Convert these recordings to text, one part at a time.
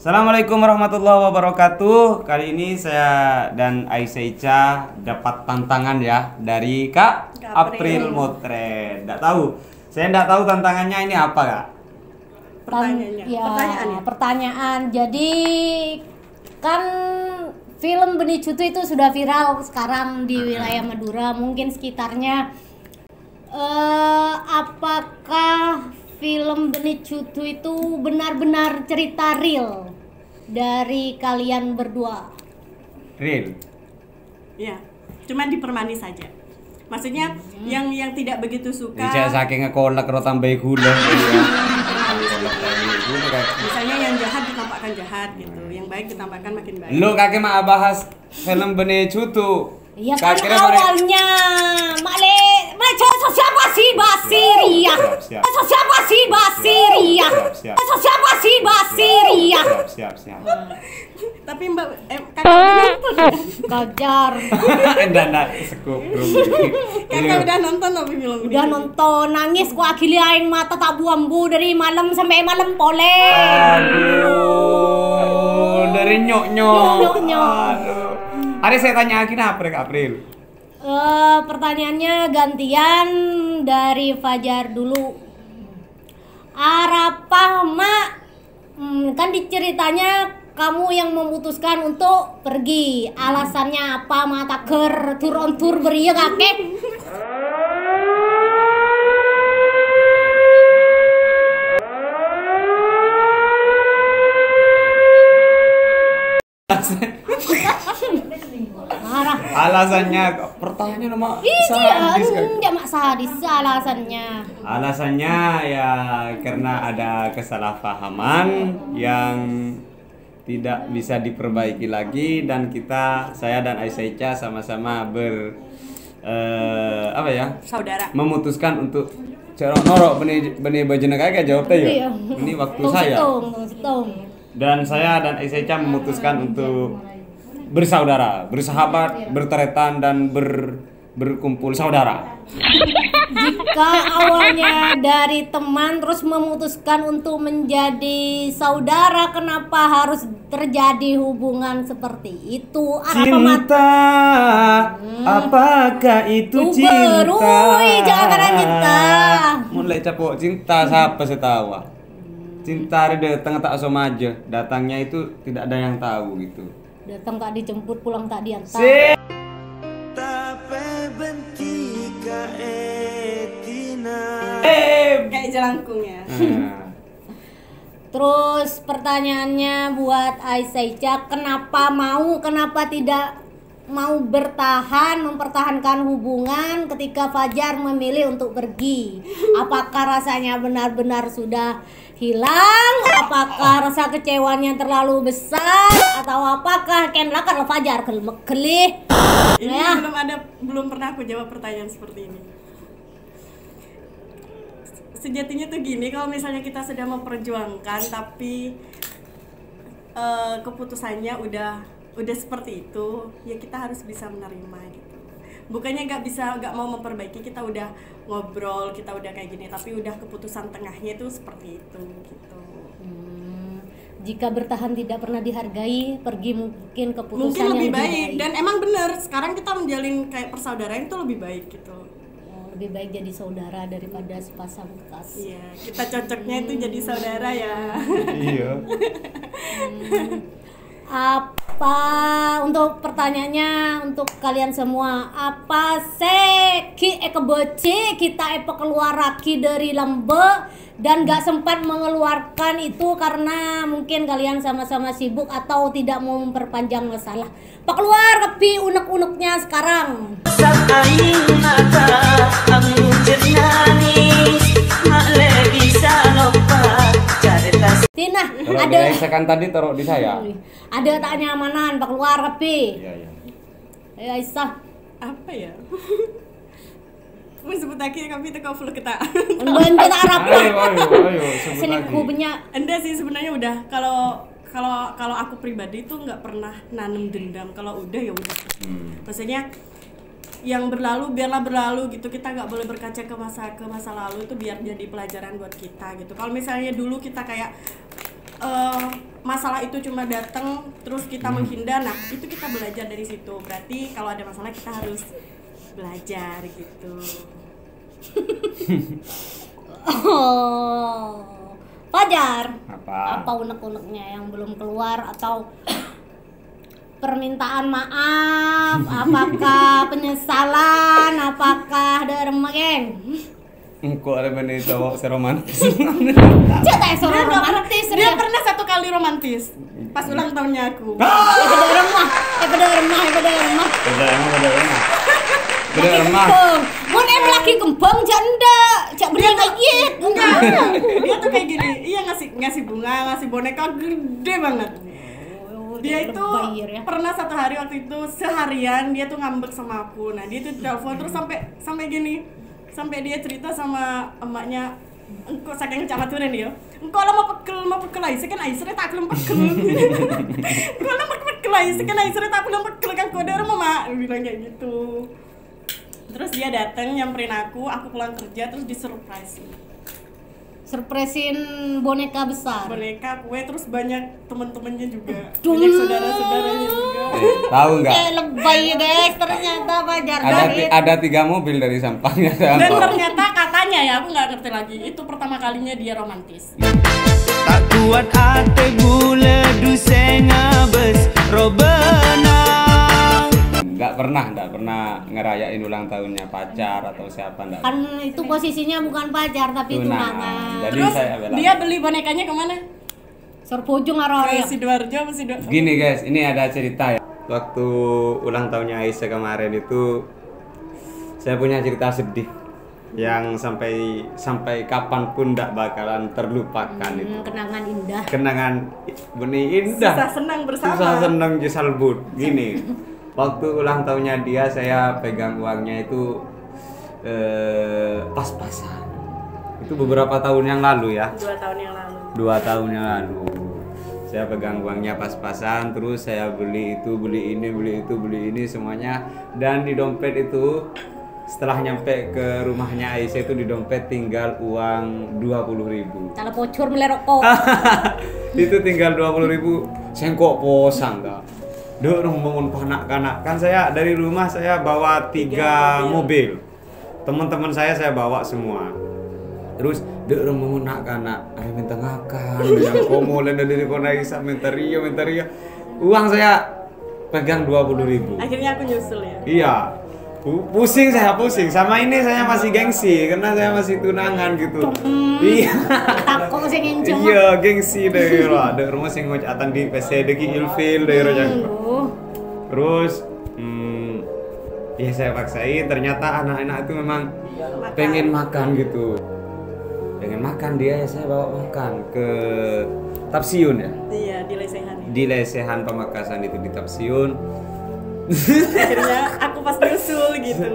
Assalamualaikum warahmatullahi wabarakatuh. Kali ini saya dan Aisyah dapat tantangan ya dari Kak April Motret. Saya nggak tahu tantangannya ini apa, Kak? Pertanyaan. Jadi kan film Benih Cutu itu sudah viral sekarang di wilayah Madura, mungkin sekitarnya. Apakah film Benih Cutu itu benar-benar cerita real dari kalian berdua? Real? Ya, cuman dipermanis saja. Maksudnya yang tidak begitu suka. Bisa saking ngekolak ro tambah gula. Misalnya yang jahat ditampakkan jahat gitu, yang baik ditampakkan makin baik. Lu kakek mah bahas film Benih Cutu. Iya kan awalnya siapa sih Basiria? Siapa sih Basiria? Siapa sih Basiria? Siap. Tapi Mbak kakak Gajar. Enggak sekup belum. Kakak udah nonton tapi film ini? Udah nonton, nangis ku akhirnya aing mata tak buambu dari malam sampai malam pole. Aduh, dari nyok-nyok. Aduh. Hari saya tanya kenapa Kak April? Pertanyaannya gantian dari Fajar dulu. Arapah mak, kan diceritanya kamu yang memutuskan untuk pergi. Alasannya apa? Mata ker tur beria kakek. Marah. Alasannya pertanyaan nama sadis kan? Enggak mak sadis alasannya. Alasannya ya karena ada kesalahpahaman yang tidak bisa diperbaiki lagi dan saya dan Aisyah sama-sama saudara memutuskan untuk norok benih bajena kagak jawabnya ya. Iya. Ini waktu saya. Dan saya dan Aisyah memutuskan untuk bersaudara, bersahabat, berteretan dan berkumpul saudara. Jika awalnya dari teman terus memutuskan untuk menjadi saudara, kenapa harus terjadi hubungan seperti itu? Cinta, apakah itu cinta? Berui, jangan cinta. Mulai capok cinta siapa setahu? Cinta datang tak sama aja, datangnya itu tidak ada yang tahu gitu. Datang tak dijemput, pulang tak diantar. kayak jelangkung ya. Terus pertanyaannya buat Aisyah, kenapa tidak mau mempertahankan hubungan ketika Fajar memilih untuk pergi? Apakah rasanya benar-benar sudah hilang? Apakah rasa kecewanya terlalu besar? Atau apakah kenlakan Fajar kelih? Ini Ya. belum pernah aku jawab pertanyaan seperti ini. Sejatinya tuh gini, kalau misalnya kita sedang memperjuangkan tapi keputusannya udah seperti itu, ya kita harus bisa menerima gitu. Bukannya nggak mau memperbaiki, kita udah ngobrol, kita udah kayak gini, tapi udah keputusan tengahnya itu seperti itu gitu. Jika bertahan tidak pernah dihargai, pergi mungkin keputusan Mungkin lebih yang baik. Dan emang bener, sekarang kita menjalin kayak persaudaraan itu lebih baik gitu. Lebih baik jadi saudara daripada sepasang kekasih. Iya, kita cocoknya itu jadi saudara ya. Iya. Apa untuk pertanyaannya untuk kalian semua, apa sih kebeci kita keluar lagi dari lembe dan gak sempat mengeluarkan itu karena mungkin kalian sama-sama sibuk atau tidak mau memperpanjang masalah. Pak keluar kepi unek-uneknya sekarang. Tina, ada Sekan tadi taruh di saya. Ada tak nyamanan, Pak keluar kepi. Iya. Ayo Aisyah. Apa ya? Mau sebut lagi kami itu kau follow kita. Bantu tak Arab. Ayo, sebut Sini lagi. kubenya. Enggak sih sebenarnya udah kalau aku pribadi tuh nggak pernah nanam dendam. Kalau udah ya udah. Maksudnya yang berlalu biarlah berlalu gitu, kita nggak boleh berkaca ke masa lalu itu biar jadi pelajaran buat kita gitu. Kalau misalnya dulu kita kayak masalah itu cuma datang terus kita menghindar, nah itu kita belajar dari situ. Berarti kalau ada masalah kita harus belajar gitu. Oh, Fajar. Apa? Unek-uneknya yang belum keluar atau permintaan maaf? Apakah penyesalan? Apakah dermeng? Engkau ada benih cowok seromantis. Cek seorang romantis Dia dia. pernah satu kali romantis pas ulang tahunnya aku. Beda rumah. Beda emang. Mau lagi kembang janda, jak beli ngayit. Enggak. Dia tuh kayak gini. Iya ngasih bunga, ngasih boneka gede banget. Dia itu Bayar ya. pernah satu hari waktu itu seharian dia tuh ngambek sama aku. Nah, dia tuh telepon terus sampai gini. Sampai dia cerita sama emaknya, engkau saking camaturan dia. Engkau lah mau pekel Aisyah kan Aisyah tak belum pekel. Engkau lah mau pekel Aisyah kan Aisyah tak belum pekel kan kau ada mama bilang kayak gitu. Terus dia datang nyamperin aku pulang kerja terus disurprisein. Surprisein boneka besar. Boneka, kue, terus banyak teman-temannya juga. Duh. Banyak saudara-saudaranya juga. Tahu nggak? Lebay guys, ternyata Fajar dari Ada 3 mobil dari sampahnya. Dan ternyata katanya ya, aku nggak ngerti lagi. Itu pertama kalinya dia romantis. Tak kuat ate bule dusenya bes robena. Nggak pernah ngerayain ulang tahunnya pacar atau siapa nggak. kan itu posisinya bukan pacar tapi tunangan. Jadi Terus saya bela. dia beli bonekanya kemana? Serbojong arah Ke Sidoarjo apa Sidoarjo? Gini guys, ini ada cerita ya. Waktu ulang tahunnya Aisyah kemarin itu saya punya cerita sedih yang sampai kapanpun nggak bakalan terlupakan itu. Kenangan indah. Kenangan benih indah. Susah senang bersama. Susah senang jisalbut. Gini, waktu ulang tahunnya dia saya pegang uangnya itu pas-pasan. Itu beberapa tahun yang lalu ya. 2 tahun yang lalu. 2 tahun yang lalu. Saya pegang uangnya pas-pasan, terus saya beli itu, beli ini, beli itu, beli ini semuanya. Dan di dompet itu setelah nyampe ke rumahnya Aisyah itu di dompet tinggal uang 20.000. Kalau bocor beli rokok. Itu tinggal 20.000. Sengkok posang kak. Duh, bangun panak-kanak. Kan saya dari rumah saya bawa 3 mobil. Teman-teman saya bawa semua. Terus dek bangun nak-kanak. Ada minta ngakan, yang komo dan dari kona Isa minta ria. Uang saya pegang 20.000. Akhirnya aku nyusul ya. Iya. Pusing sama ini saya masih gengsi karena saya masih tunangan gitu. Iya. Takut sih ngincung. Iya, gengsi deh lah. Ada rumah sing ngocatan di PC deki ilfil deh rojang. Terus ya saya paksain, ternyata anak-anak itu memang pengen makan gitu. Pengen makan dia, ya saya bawa makan ke Tapsiun ya. Iya, di lesehan ya. Di lesehan Pamekasan itu di Tapsiun. Akhirnya aku pas nyusul gitu.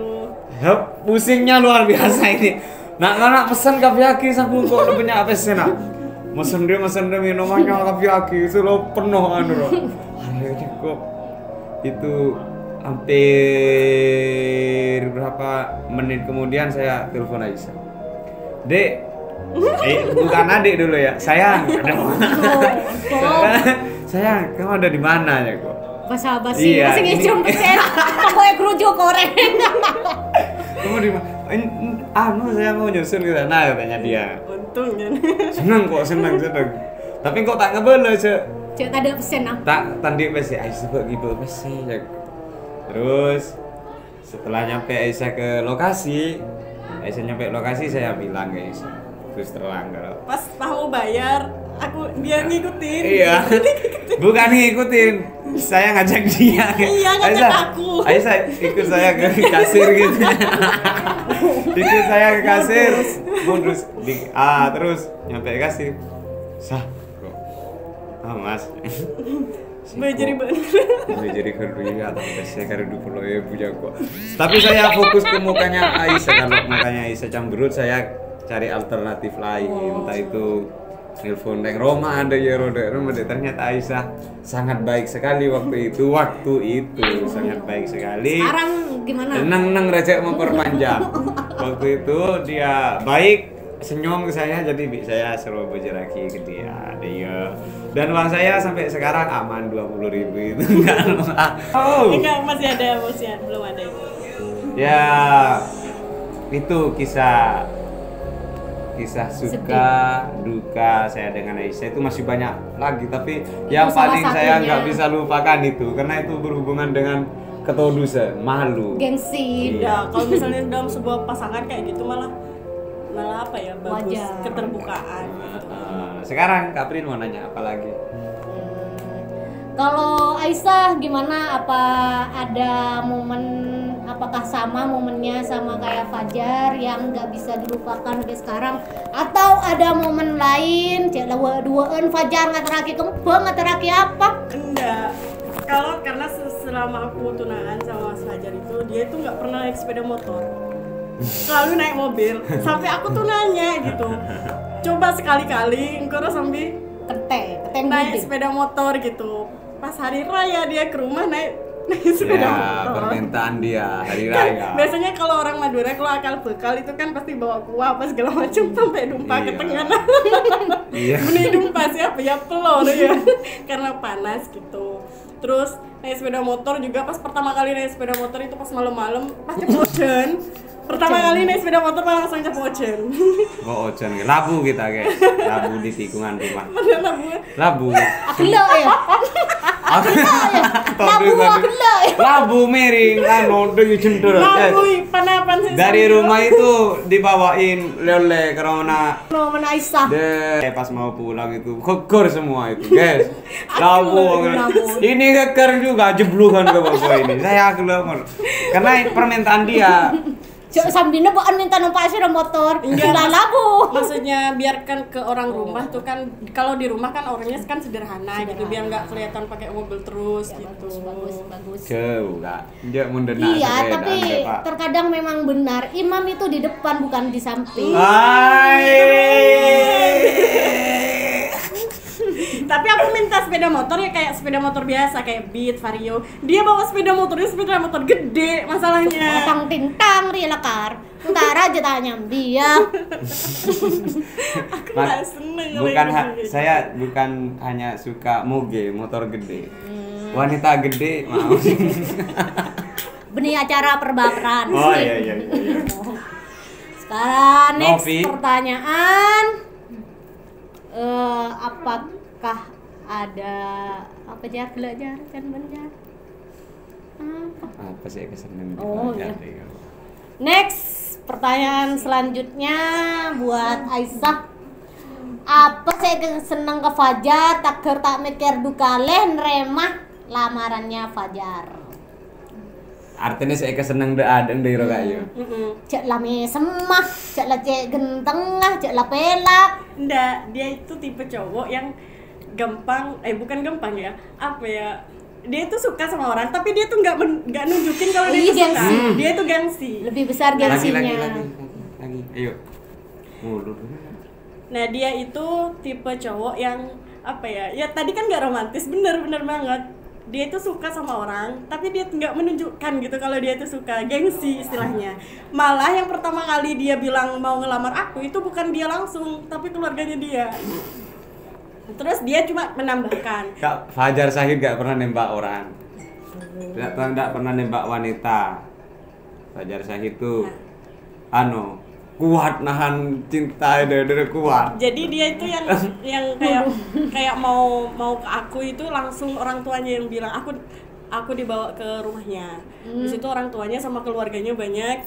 Ya, pusingnya luar biasa ini. Nak pesan kapiaki sabu kok udah punya apa sih nak? Mesen dia minumannya kapiaki itu lo penuh anu loh. Akhirnya kok itu hampir berapa menit kemudian saya telepon Aisyah. Dek, bukan adik dulu ya, sayang. Sayang, kamu ada di mana ya kok? Basa-basi, Iya, masih ngincung pesen. Kamu yang kerujuk goreng. Kamu di mana? Saya mau nyusul ke sana katanya dia. Untungnya. Seneng. Tapi kok tak ngebele cek. Cek tadi pesen ah. Tak tandi pesen Aisyah kok gitu pesen. Terus setelah nyampe Aisyah ke lokasi, saya bilang ke Aisyah. Terus terang kalau Pas mau bayar, dia ngikutin. iya. Bukan ngikutin. Saya ngajak dia. Iya, ngajak aku. Aisyah ikut saya ke kasir gitu. Ikut saya ke kasir. Terus terus nyampe kasir. Sah. Kok. Mas. Jadi bener. Jadi kerja atau saya karena 20.000 kok. Tapi saya fokus ke mukanya Aisyah. Kalau mukanya Aisyah cemberut, saya cari alternatif lain. Entah itu telepon yang Roma ada ya Roma. Ternyata Aisyah sangat baik sekali waktu itu sangat baik sekali. Sekarang gimana? Neng recek memperpanjang. Waktu itu dia baik, senyum ke saya, jadi saya suruh bejeraki ke dia. Dan uang saya sampai sekarang aman 20.000 itu. Enggak, masih ada, belum ada itu. Ya, itu kisah suka duka saya dengan Aisyah itu masih banyak lagi, tapi yang salah paling saya satunya. nggak bisa lupakan itu karena itu berhubungan dengan ketodusan, malu. Gengsi. Iya, kalau misalnya dalam sebuah pasangan kayak gitu malah apa ya, bagus Wajar. keterbukaan gitu. Sekarang Kak Prin mau nanya apa lagi? Kalau Aisyah gimana? Apa ada momen, apakah sama momennya sama kayak Fajar yang nggak bisa dilupakan sampai sekarang? Atau ada momen lain? Cek duaan Fajar ngateraki kembang, ngateraki apa? Enggak. Kalau karena selama aku tunangan sama Mas Fajar itu, dia itu nggak pernah naik sepeda motor. Selalu naik mobil. Sampai aku tuh nanya gitu. Coba sekali-kali engkau sambil Keteng naik gede. sepeda motor gitu. Pas hari raya dia ke rumah naik sepeda Ya, motor. permintaan dia hari Kan raya. biasanya kalau orang Madura kalau akal bekal itu kan pasti bawa kuah apa segala macam sampai dumpah ke Iya. tengah. Iya. Benih dumpah siapa ya pelor ya karena panas gitu. Terus naik sepeda motor juga pas pertama kali naik sepeda motor itu pas malam-malam pas cepojen. Pertama kali naik sepeda motor langsung cepojen. Oh, ojen, labu kita guys, labu di tikungan rumah. Padahal gue Labu. Agila ya. Agila ya. Labu miring, anu deui jendel. labui panapan sih. Dari rumah itu dibawain lele karena Momen Aisyah. pas mau pulang itu keker semua itu guys. Labu. Labu. Ini keker juga jeblukan ke bawah ini. Saya kelemar. Karena permintaan dia. Cok sambine bukan minta numpak sepeda motor. Enggak, Lah labu. Maksudnya biarkan ke orang rumah tuh kan, kalau di rumah kan orangnya kan sederhana gitu, biar nggak kelihatan pakai mobil terus gitu. Bagus. Jauh kak. Dia mendena Iya, sepeda, tapi enggak, Pak. terkadang memang benar imam itu di depan bukan di samping. Tapi aku minta sepeda motor ya kayak sepeda motor biasa kayak Beat, Vario. Dia bawa sepeda motornya sepeda motor gede masalahnya. Tang tintang ri lekar. Entar aja tanya dia. Aku nggak seneng kalau Bukan yang gitu. saya bukan hanya suka moge motor gede. Wanita gede mau. Benih acara perbaperan. Oh iya. Sekarang next Novi. pertanyaan. Apakah ada apa jar belajar kan benar? Apa sih keseneng Oh, di iya. belajar? Next pertanyaan selanjutnya buat Aisyah. Apa sih seneng ke Fajar tak mikir dukale neremah lamarannya Fajar? Artinya saya keseneng adeng dari kayu. Cek lame semah, cek lah cek genteng lah, cek lah pelak. Enggak, dia itu tipe cowok yang gampang, bukan gampang ya, apa ya? Dia tuh suka sama orang, tapi dia tuh nggak nunjukin kalau dia Iya, tuh suka. gengsi. Dia tuh gengsi. Lebih besar Lagi. gengsinya. Ayo. Mulu. Nah dia itu tipe cowok yang apa ya? Ya tadi kan nggak romantis, bener banget. Dia itu suka sama orang, tapi dia nggak menunjukkan gitu kalau dia itu suka, gengsi istilahnya. Malah yang pertama kali dia bilang mau ngelamar aku itu bukan dia langsung, tapi keluarganya dia. Terus dia cuma menambahkan. Kak Fajar Syahid gak pernah nembak orang. Tidak pernah nembak wanita. Fajar Syahid tuh kuat nahan cinta dari kuat. Jadi dia itu yang kayak mau ke aku itu langsung orang tuanya yang bilang aku dibawa ke rumahnya. Di situ orang tuanya sama keluarganya banyak.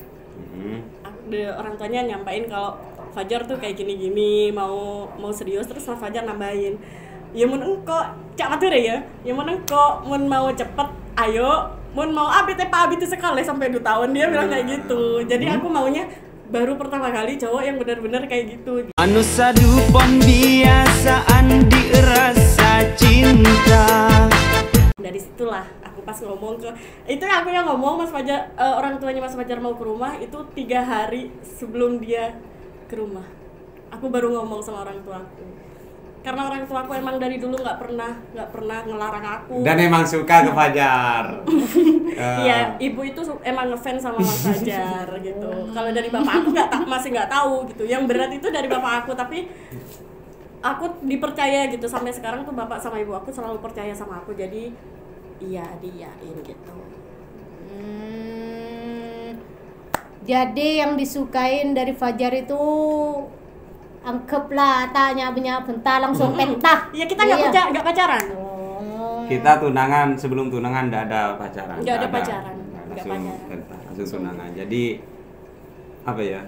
Orang tuanya nyampain kalau Fajar tuh kayak gini-gini mau serius, terus Mas Fajar nambahin. Ya mun engko cak matur ya. Ya mun engko mun mau cepet ayo, mun mau abit sekali sampai 2 tahun dia bilang kayak gitu. Jadi aku maunya baru pertama kali cowok yang benar-benar kayak gitu. Anu sadu pon biasaan dirasa cinta. Dari situlah aku pas ngomong ke itu aku yang ngomong Mas Fajar, orang tuanya Mas Fajar mau ke rumah itu 3 hari sebelum dia ke rumah. Aku baru ngomong sama orang tua aku. karena orang tua aku emang dari dulu nggak pernah ngelarang aku. Dan emang suka ke Fajar. Iya, ibu itu emang ngefans sama Mas Fajar gitu. Kalau dari bapak aku masih nggak tahu gitu. Yang berat itu dari bapak aku, tapi aku dipercaya gitu sampai sekarang tuh bapak sama ibu aku selalu percaya sama aku. Jadi iya diyain gitu. Jadi yang disukain dari Fajar itu anggaplah tanya bentar langsung pentah. Iya, kita nggak pacaran. Kita tunangan, sebelum tunangan nggak ada pacaran. Nggak ada pacaran. Langsung tunangan. Jadi apa ya?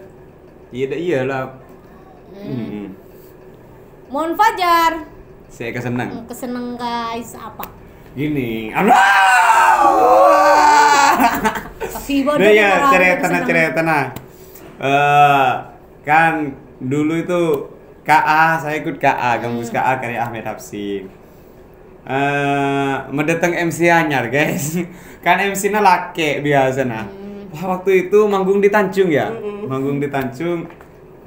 Iyalah. Mohon Fajar. Saya kesenang. Keseneng guys apa? Gini. Tapi bodoh. Nah, ya, cerita. Kan dulu itu KA, saya ikut KA, kampus KA karya Ahmed Hapsin. Mendatang MC anyar guys. Kan MC-nya laki biasa nah. Waktu itu manggung di Tanjung ya. Manggung di Tanjung.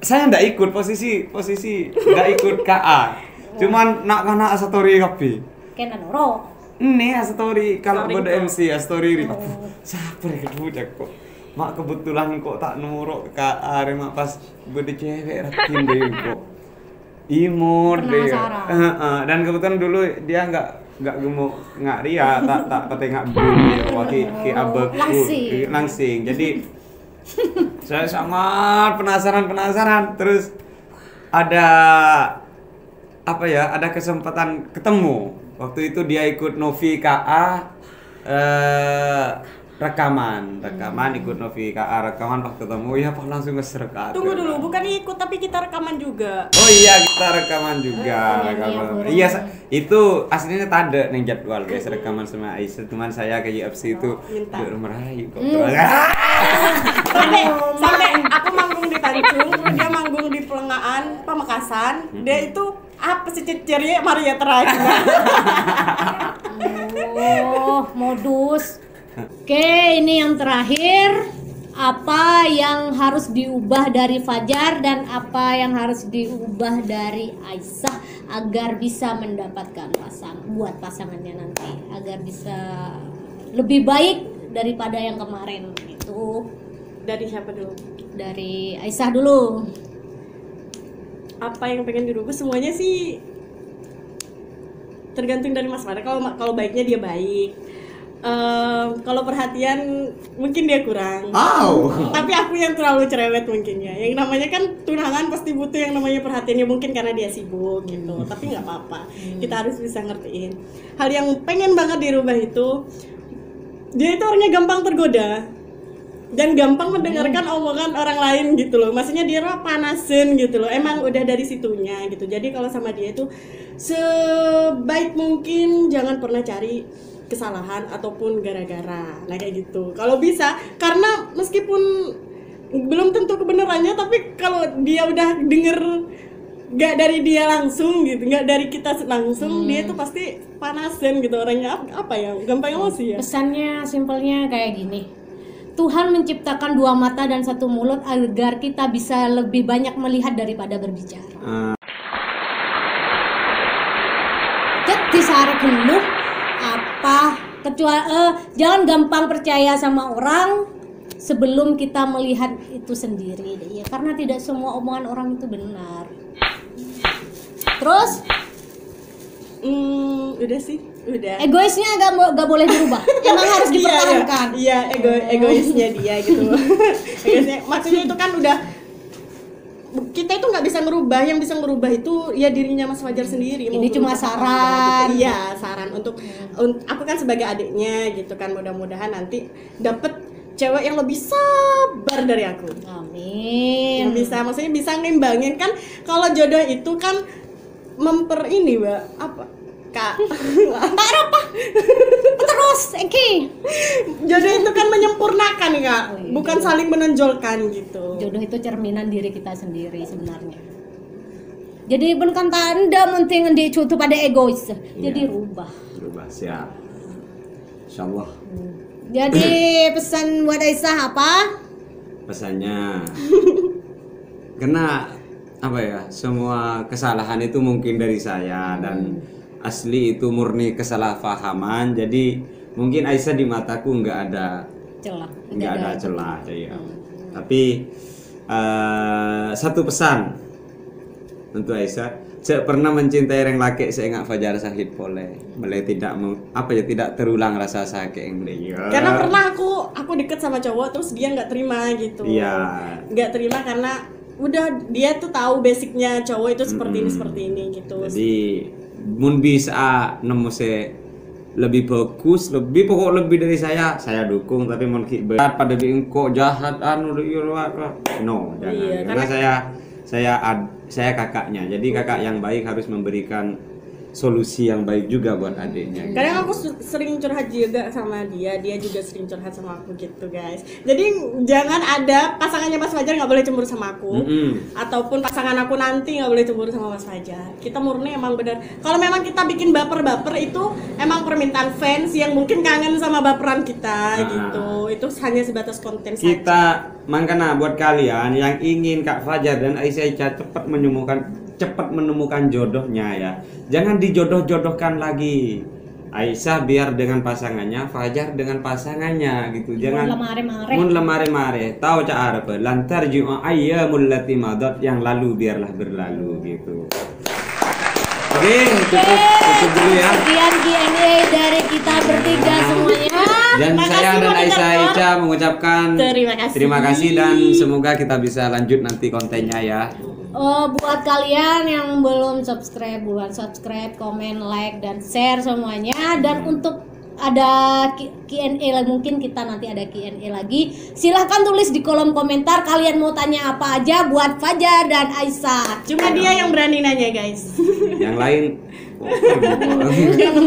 Saya ndak ikut posisi ndak ikut KA. Cuman nak story kopi. Kena noro. Ini story kalau pada MC story ri. Sabar budak kok. Mak kebetulan kok tak nuruk ke KA mak pas bede cewek ratin deh kok. Imut deh. Dan kebetulan dulu dia nggak gemuk nggak ria tak petengak bumi wakil ke abeku langsing. Jadi saya sangat penasaran terus ada ada kesempatan ketemu. Waktu itu dia ikut Novi KA rekaman ikut Novi KA rekaman pas ketemu ya pas langsung ngeserkat. Tunggu dulu, bukan ikut tapi kita rekaman juga. Oh iya, kita rekaman juga. Iya, itu aslinya tanda nih jadwal guys rekaman sama Aisyah. Cuman saya ke UFC itu meraih kok. Sampai aku manggung di Tanjung, dia manggung di Pelengahan, Pamekasan. Dia itu apa sih cecernya Maria terakhir. Oh, modus. Oke, ini yang terakhir. Apa yang harus diubah dari Fajar dan apa yang harus diubah dari Aisyah agar bisa mendapatkan pasangannya nanti, agar bisa lebih baik daripada yang kemarin itu. Dari siapa dulu? Dari Aisyah dulu. Apa yang pengen dirubah semuanya sih tergantung dari Mas Fajar. Kalau baiknya dia baik. Kalau perhatian mungkin dia kurang. Tapi aku yang terlalu cerewet mungkin ya. Yang namanya kan tunangan pasti butuh yang namanya perhatiannya, mungkin karena dia sibuk gitu. Tapi nggak apa-apa. Kita harus bisa ngertiin. Hal yang pengen banget dirubah itu, dia itu orangnya gampang tergoda dan gampang mendengarkan omongan orang lain gitu loh. Maksudnya dia panasin gitu loh. Emang udah dari situnya gitu. Jadi kalau sama dia itu sebaik mungkin jangan pernah cari kesalahan ataupun gara-gara. Nah kayak gitu. Kalau bisa, karena meskipun belum tentu kebenarannya, tapi kalau dia udah denger gak dari dia langsung gitu, gak dari kita langsung, dia tuh pasti panasin gitu orangnya. Apa ya, gampang emosi ya. Pesannya simpelnya kayak gini. Tuhan menciptakan dua mata dan satu mulut agar kita bisa lebih banyak melihat daripada berbicara. Jadi sehari geluh jangan gampang percaya sama orang sebelum kita melihat itu sendiri ya, karena tidak semua omongan orang itu benar. Terus udah sih, udah. Egoisnya gak boleh dirubah. Emang harus dipertahankan. Iya, egoisnya dia gitu. Egoisnya, maksudnya itu kan udah, kita itu nggak bisa ngerubah. Yang bisa ngerubah itu ya dirinya Mas Fajar sendiri. Ini cuma saran. Gitu. Iya, saran untuk aku kan sebagai adiknya gitu kan, mudah-mudahan nanti dapet cewek yang lebih sabar dari aku. Amin. Yang bisa, maksudnya bisa ngimbangin kan. Kalau jodoh itu kan Mbak, apa? Kak apa? Terus, Eki. Jodoh itu kan menyempurnakan, Kak. Bukan saling menonjolkan gitu. Jodoh itu cerminan diri kita sendiri sebenarnya. Jadi bukan tanda penting dicutu pada egois. Jadi rubah, siap. Insyaallah. Jadi pesan buat Aisyah apa? Pesannya karena apa ya, semua kesalahan itu mungkin dari saya dan asli itu murni kesalahpahaman. Jadi mungkin Aisyah di mataku nggak ada celah ya. Tapi satu pesan untuk Aisyah, saya pernah mencintai orang laki saya ingat Fajar Sahid boleh tidak tidak terulang rasa sakit yang beliau. Karena pernah aku deket sama cowok terus dia nggak terima gitu. Iya. Nggak terima karena udah dia tuh tahu basicnya cowok itu seperti ini gitu. Jadi mun bisa nemu lebih bagus, lebih dari saya dukung. Tapi mun berat pada kok jahat no jangan. Iya, Karena saya kakaknya, jadi kakak yang baik harus memberikan solusi yang baik juga buat adiknya. Kadang aku sering curhat juga sama dia juga sering curhat sama aku gitu guys. Jadi jangan ada pasangannya Mas Fajar nggak boleh cemburu sama aku, ataupun pasangan aku nanti nggak boleh cemburu sama Mas Fajar. Kita murni emang bener. Kalau memang kita bikin baper itu emang permintaan fans yang mungkin kangen sama baperan kita gitu. Itu hanya sebatas konten saja. Kita makanya buat kalian yang ingin Kak Fajar dan Aisyah cepat menemukan jodohnya ya, jangan dijodoh-jodohkan lagi. Aisyah biar dengan pasangannya, Fajar dengan pasangannya gitu. Jangan mun lemare-mare. Tahu cara apa? Lantar ju'a ayyamul lati madat, yang lalu biarlah berlalu gitu. Oke, cukup dulu ya. Sekian Q&A dari kita bertiga semuanya. Dan saya dan Aisyah mengucapkan terima kasih dan semoga kita bisa lanjut nanti kontennya ya. Buat kalian yang belum subscribe, buruan subscribe, komen, like, dan share semuanya. Dan untuk ada Q&A lagi, mungkin kita nanti ada Q&A lagi. Silahkan tulis di kolom komentar kalian mau tanya apa aja buat Fajar dan Aisyah. Cuma dia yang berani nanya guys. Yang lain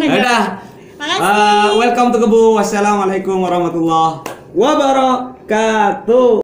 Udah. Welcome to Kebu. Wassalamualaikum warahmatullahi wabarakatuh.